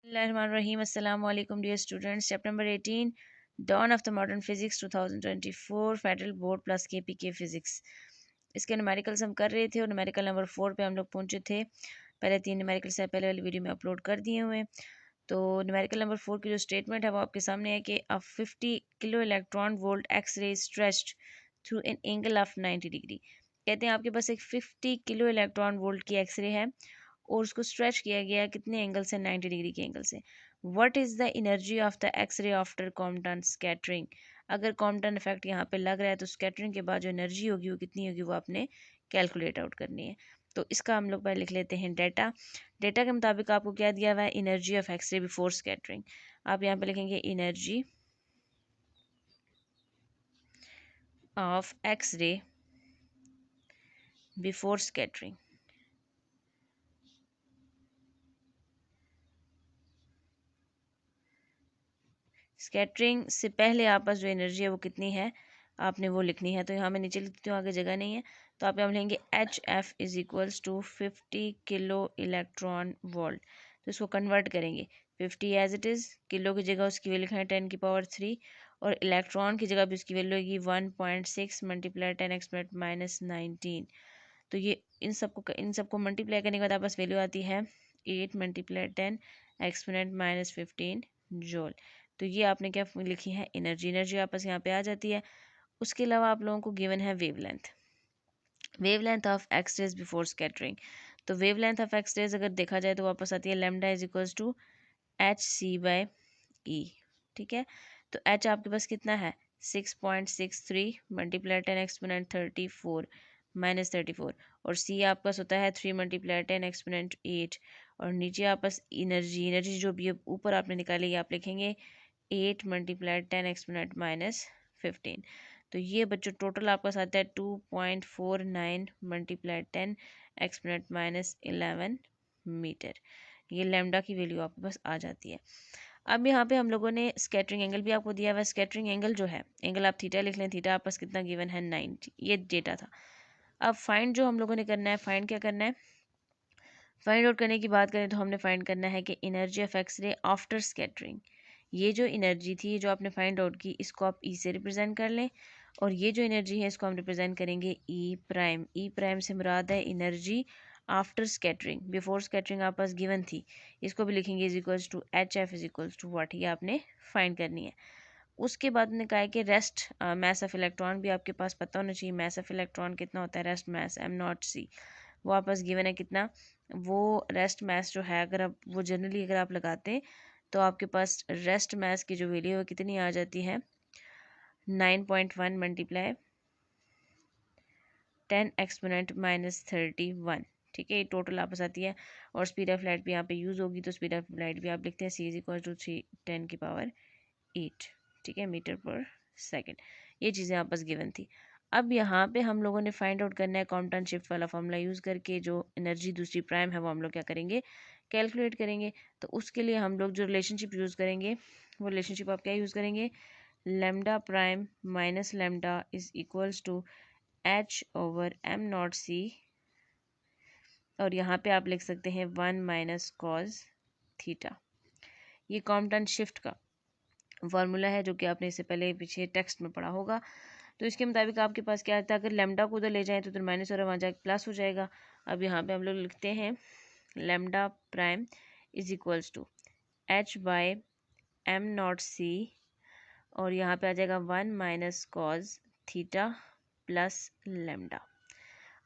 Bismillahirrahmanirrahim. Assalamu alaikum dear students. Chapter number 18, Dawn of the Modern Physics 2024 Federal Board plus KPK Physics. इसके numericals हम कर रहे थे और न्यूमेरिकल नंबर 4 पे हम लोग पहुंचे थे। पहले 3 न्यूमेरिकल्स है पहले वाली वीडियो में अपलोड कर दिए हुए हैं। तो न्यूमेरिकल नंबर 4 की जो स्टेटमेंट है वो आपके सामने है कि अ 50 kilo electron volt X ray stretched through an angle of 90 degree. कहते हैं आपके पास एक 50 किलो इलेक्ट्रॉन वोल्ट की एक्स रे है और उसको स्ट्रेच किया गया कितने एंगल से, 90 डिग्री के एंगल से। What is the energy of the X ray after Compton scattering. अगर कॉम्पटन इफेक्ट यहाँ पे लग रहा है तो स्कैटरिंग के बाद जो एनर्जी होगी वो कितनी होगी वो आपने कैलकुलेट आउट करनी है। तो इसका हम लोग पहले लिख लेते हैं डेटा। डेटा के मुताबिक आपको क्या दिया हुआ है, energy of X ray before scattering. आप यहाँ पे लिखेंगे energy of X ray before scattering. Scattering से पहले आप पास जो एनर्जी है वो कितनी है आपने वो लिखनी है। तो यहाँ मैं नीचे लिखती हूँ, आगे जगह नहीं है। तो आप यहाँ लेंगे h f is equals to 50 kilo electron volt. तो इसको कन्वर्ट करेंगे 50 एज इट इज़, किलो की जगह उसकी वैल्यू लिखेंगे 10⁻³ और इलेक्ट्रॉन की जगह भी उसकी वैल्यू होगी 1.6 मल्टीप्लाई 10⁻⁻19। तो ये इन सबको मल्टीप्लाई करने के बाद आपस वैल्यू आती है 8 मल्टीप्लाई 10⁻⁻15 जूल। तो ये आपने क्या लिखी है, एनर्जी। एनर्जी आपस यहाँ पे आ जाती है। उसके अलावा आप लोगों को गिवन है wavelength. Wavelength of x rays before scattering. तो वेवलेंथ ऑफ एक्स रेज अगर देखा जाए तो वापस आती है lambda is equals to h c by e. ठीक है, तो एच आपके पास कितना है 6.63 मल्टीप्लाई 10⁻34 -34 और सी आपके पास होता है 3 मल्टीप्लाई 10⁸8 और नीचे आपस एनर्जी एनर्जी जो भी ऊपर आपने निकाली आप लिखेंगे 8 मल्टीप्लाई 10⁻⁻15। तो ये बच्चों टोटल आपका पास आता है 2.49 मल्टीप्लाई 10⁻⁻11 मीटर। ये लैम्डा की वैल्यू आपके पास आ जाती है। अब यहाँ पे हम लोगों ने स्कैटरिंग एंगल भी आपको दिया हुआ है। स्कैटरिंग एंगल जो है, एंगल आप थीटा लिख लें, थीटा आपस कितना गिवन है 90। ये डेटा था। अब फाइंड जो हम लोगों ने करना है, फाइंड क्या करना है, फाइंड आउट करने की बात करें तो हमने फाइंड करना है कि energy of X ray after scattering. ये जो एनर्जी थी जो आपने फाइंड आउट की इसको आप ई से रिप्रेजेंट कर लें और ये जो एनर्जी है इसको हम रिप्रेजेंट करेंगे ई प्राइम। ई प्राइम से मुराद है energy after scattering. Before scattering आप पास गिवन थी, इसको भी लिखेंगे is equals to h f is equals to what, ये आपने फाइंड करनी है। उसके बाद ने कहा है कि रेस्ट मैस ऑफ इलेक्ट्रॉन भी आपके पास पता होना चाहिए। मैस ऑफ इलेक्ट्रॉन कितना होता है, रेस्ट मैस एम नॉट सी, वो आपस गिवन है कितना। वो रेस्ट मैस जो है अगर आप वो जनरली अगर आप लगाते हैं तो आपके पास रेस्ट मैस की जो वैल्यू है कितनी आ जाती है 9.1 मल्टीप्लाई 10⁻⁻31। ठीक है, ये टोटल आपस आती है। और स्पीड ऑफ लाइट भी यहाँ पे यूज़ होगी तो स्पीड ऑफ लाइट भी आप लिखते हैं सी इज इक्वल टू 10⁻8। ठीक है, मीटर पर सेकेंड। ये चीज़ें आपस गिवन थी। अब यहाँ पे हम लोगों ने फाइंड आउट करना है कॉम्पटन शिफ्ट वाला फॉर्मूला यूज़ करके। जो एनर्जी दूसरी प्राइम है वो हम लोग क्या करेंगे, कैलकुलेट करेंगे। तो उसके लिए हम लोग जो रिलेशनशिप यूज़ करेंगे वो रिलेशनशिप आप क्या यूज़ करेंगे, lambda prime minus lambda is equals to h over m naught c. और यहाँ पे आप लिख सकते हैं 1 माइनस कॉज थीटा। ये कॉम्पटन शिफ्ट का फॉर्मूला है जो कि आपने इससे पहले पीछे टेक्स्ट में पढ़ा होगा। तो इसके मुताबिक आपके पास क्या आता है, अगर लैम्डा को उधर ले जाएं तो उधर माइनस और वहाँ जाके प्लस हो जाएगा। अब यहाँ पे हम लोग लिखते हैं lambda prime is equals to h by m naught c और यहाँ पे आ जाएगा 1 minus cos theta plus lambda.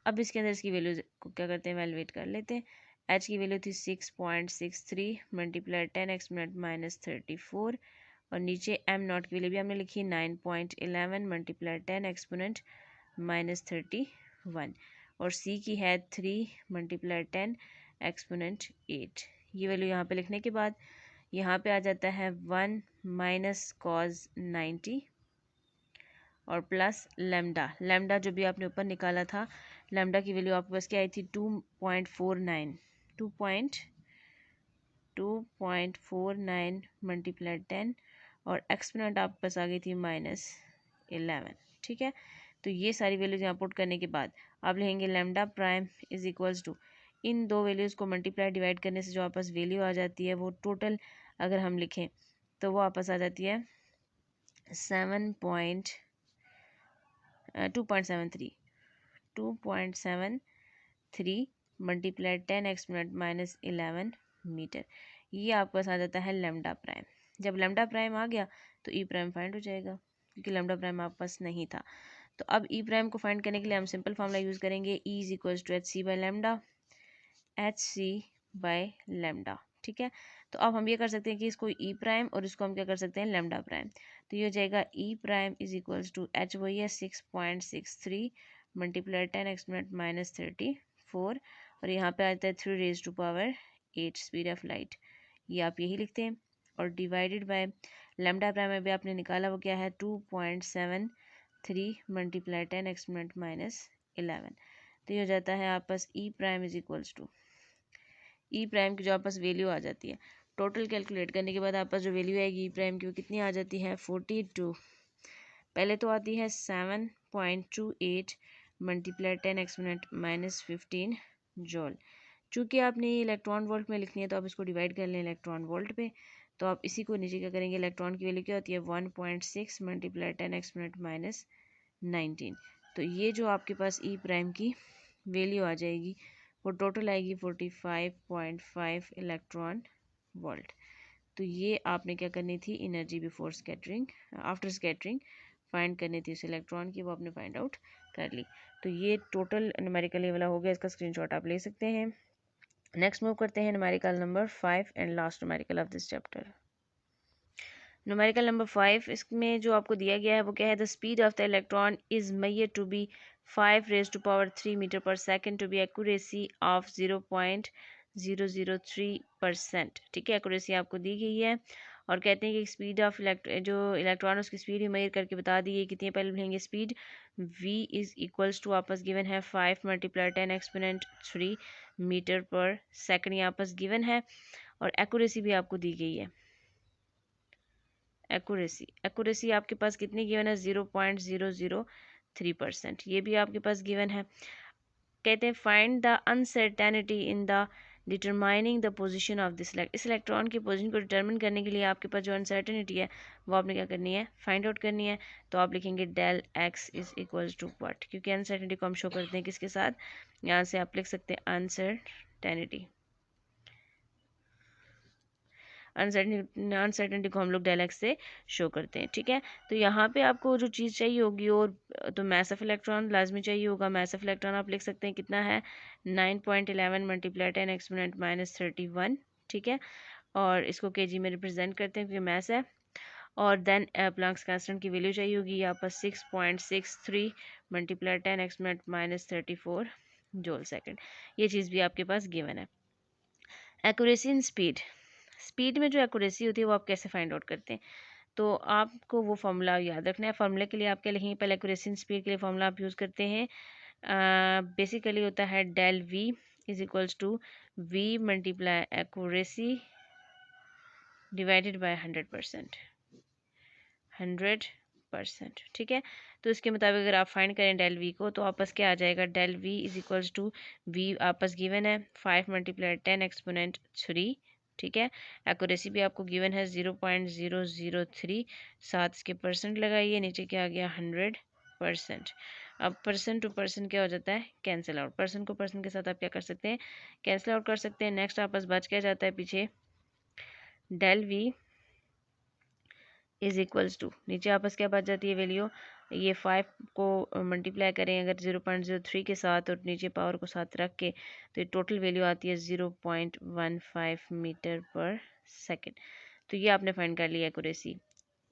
अब इसके अंदर इसकी वैल्यू को क्या करते हैं, वैल्यूएट कर लेते हैं। एच की वैल्यू थी 6.63 मल्टीप्लाई 10⁻⁻34 और नीचे एम नॉट की वैल्यू भी हमने लिखी 9.11 मल्टीप्लाई 10⁻⁻31 और सी की है 3 मल्टीप्लाई 10⁻⁸8। ये वैल्यू यहाँ पे लिखने के बाद यहाँ पे आ जाता है 1 माइनस कॉज 90 और प्लस लैम्डा। लैम्डा जो भी आपने ऊपर निकाला था, लैम्डा की वैल्यू आपके पास क्या आई थी 2.49 2.49 मल्टीप्लाई 10 और एक्सपोनेंट आपके पास आ गई थी -11। ठीक है, तो ये सारी वैल्यूज यहाँ पुट करने के बाद आप लिखेंगे lambda prime is equals to इन दो वैल्यूज़ को मल्टीप्लाई डिवाइड करने से जो आपस वैल्यू आ जाती है वो टोटल अगर हम लिखें तो वो आपस आ जाती है 2.73 मल्टीप्लाई 10 एक्सपोनेंट माइनस 11 मीटर। ये आपके पास आ जाता है लेमडा प्राइम। जब लेमडा प्राइम आ गया तो ई प्राइम फाइंड हो जाएगा, क्योंकि लेमडा प्राइम आपके पास नहीं था। तो अब ई प्राइम को फाइंड करने के लिए हम सिंपल फार्मूला यूज़ करेंगे, E is equals to h c by lambda, h c by lambda. ठीक है, तो अब हम ये कर सकते हैं कि इसको ई प्राइम और इसको हम क्या कर सकते हैं लेमडा प्राइम। तो ये हो जाएगा E prime is equals to h वही है 6.63 मल्टीप्लाई 10 एक्सपोनेंट माइनस 34 और यहाँ पे आता है 3 raise to power 8 speed of light. ये आप यही लिखते हैं और डिवाइडेड बाय लेमडा प्राइम अभी आपने निकाला वो क्या है 2.73 मल्टीप्लाई 10 एक्सपोनेंट माइनस 11। तो ये हो जाता है आपस E prime is equals to E prime की जो आपस वैल्यू आ जाती है टोटल कैलकुलेट करने के बाद आपस जो वैल्यू आएगी ई प्राइम की वो कितनी आ जाती है 42। पहले तो आती है 7.28 मल्टीप्लाई 10 एक्सपोनेंट माइनस 15 जॉल। चूँकि आपने ये इलेक्ट्रॉन वोल्ट में लिखनी है तो आप इसको डिवाइड कर लें इलेक्ट्रॉन वोल्ट पे। तो आप इसी को नीचे क्या करेंगे, इलेक्ट्रॉन की वैल्यू क्या होती है 1.6 मल्टीप्लाई 10 एक्सपोनेंट माइनस 19। तो ये जो आपके पास ई प्राइम की वैल्यू आ जाएगी वो टोटल आएगी 45.5 इलेक्ट्रॉन वोल्ट। तो ये आपने क्या करनी थी, energy before scattering after scattering find करनी थी उस इलेक्ट्रॉन की, वो आपने फाइंड आउट कर ली। तो ये टोटल न्यूमेरिकल ये वाला हो गया, इसका स्क्रीनशॉट आप ले सकते हैं। नेक्स्ट मूव करते हैं numerical number 5 and last numerical of this chapter. Numerical number 5, इसमें जो आपको दिया गया है वो क्या है, the speed of the electron is measured to be 5 raise to power 3 metre per second to be accuracy of 0.003%। ठीक है, एक्यूरेसी आपको दी गई है और कहते हैं कि स्पीड ऑफ जो इलेक्ट्रॉन उसकी स्पीड भी मेजर करके बता दी है कितनी है। पहले लिखेंगे speed v is equals to आपस गिवन है 5 multiply 10 exponent 3 metre per second, ये आपस गिवन है और एक्यूरेसी भी आपको दी गई है। एक्यूरेसी आपके पास कितनी गिवन है 0.003%, ये भी आपके पास गिवन है। कहते हैं find the uncertainty in the determining the position of this इस इलेक्ट्रॉन की पोजीशन को डिटरमिन करने के लिए आपके पास जो अनसर्टेनिटी है वो आपने क्या करनी है, फाइंड आउट करनी है। तो आप लिखेंगे del x is equals to what, क्योंकि अनसर्टेनिटी को हम शो करते हैं किसके साथ, यहाँ से आप लिख सकते हैं अनसर्टेनिटी। अनसर्टेनिटी को हम लोग डेल एक्स से शो करते हैं। ठीक है, तो यहाँ पे आपको जो चीज़ चाहिए होगी और तो मैस ऑफ इलेक्ट्रॉन लाजमी चाहिए होगा। मैस ऑफ इलेक्ट्रॉन आप लिख सकते हैं कितना है 9.11 मल्टीप्लाई 10 एक्सपोनेंट माइनस 31। ठीक है, और इसको केजी में रिप्रेजेंट करते हैं क्योंकि मैस है। और देन प्लैंक्स कांस्टेंट की वैल्यू चाहिए होगी यहाँ पर 6.63 multiply 10 exponent minus 34 joule second. ये चीज़ भी आपके पास गिवन है। एक्यूरेसी इन स्पीड में जो एक्यूरेसी होती है वो आप कैसे फाइंड आउट करते हैं, तो आपको वो फार्मूला याद रखना है। फार्मूले के लिए आप क्या लिखेंगे, पहले एक्यूरेसी इन स्पीड के लिए फार्मूला आप यूज़ करते हैं, बेसिकली होता है del v is equals to v multiply accuracy divided by 100%। ठीक है, तो इसके मुताबिक अगर आप फाइंड करें डेल वी को तो आपस क्या आ जाएगा, del v is equals to v आपस गिवन है 5 मल्टीप्लाई 10 एक्सपोनेंट 3। ठीक है, एक्यूरेसी भी आपको गिवन है 0.003, साथ इसके परसेंट लगाइए, नीचे क्या आ गया 100%। अब पर्सन टू पर्सन क्या हो जाता है, कैंसिल आउट। पर्सन को पर्सन के साथ आप क्या कर सकते हैं, कैंसिल आउट कर सकते हैं। नेक्स्ट आपस बच क्या जाता है पीछे, del v is equals to, नीचे आपस क्या बच जाती है वैल्यू, ये 5 को मल्टीप्लाई करें अगर 0.03 के साथ और नीचे पावर को साथ रख के तो ये टोटल वैल्यू आती है 0.15 मीटर पर सेकेंड। तो ये आपने फाइंड कर लिया एक्यूरेसी।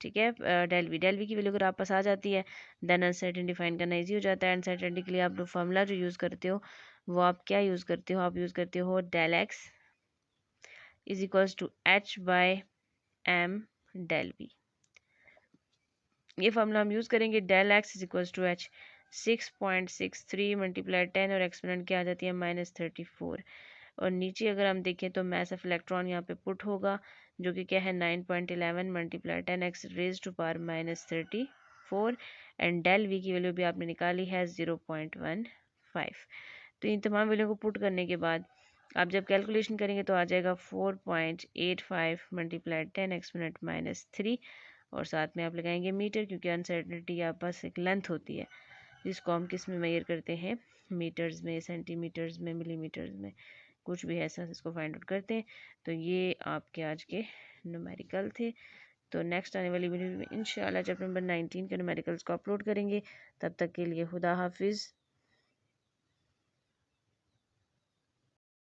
ठीक है, डेल वी की वैल्यू अगर आप पास आ जाती है देन अनसर्टेनिटी फाइंड करना इजी हो जाता है। अनसर्टेनिटी के लिए आप जो फार्मूला जो यूज़ करते हो वो आप क्या यूज़ करते हो, आप यूज़ करते हो del x is equals to h by m del v. ये फार्मूला हम यूज़ करेंगे, del x is equals to h 6.63 multiply 10 और एक्सपोनेंट क्या आ जाती है -34। और नीचे अगर हम देखें तो मैस ऑफ इलेक्ट्रॉन यहाँ पे पुट होगा जो कि क्या है 9.11 multiply 10 x raise to power -34 and del v की वैल्यू भी आपने निकाली है 0.15। तो इन तमाम वैल्यू को पुट करने के बाद आप जब कैलकुलेशन करेंगे तो आ जाएगा 4.85 मल्टीप्लाइड 10 - 3 और साथ में आप लगाएंगे मीटर, क्योंकि अनसर्टनिटी आपके पास एक लेंथ होती है जिसको हम किस में मेजर करते हैं, मीटर्स में, सेंटीमीटर्स में, मिलीमीटर्स में, कुछ भी ऐसा इसको फाइंड आउट करते हैं। तो ये आपके आज के न्यूमेरिकल थे। तो नेक्स्ट आने वाली वीडियो में इंशाल्लाह चैप्टर नंबर 19 के न्यूमेरिकल्स को अपलोड करेंगे। तब तक के लिए खुदा हाफिज़।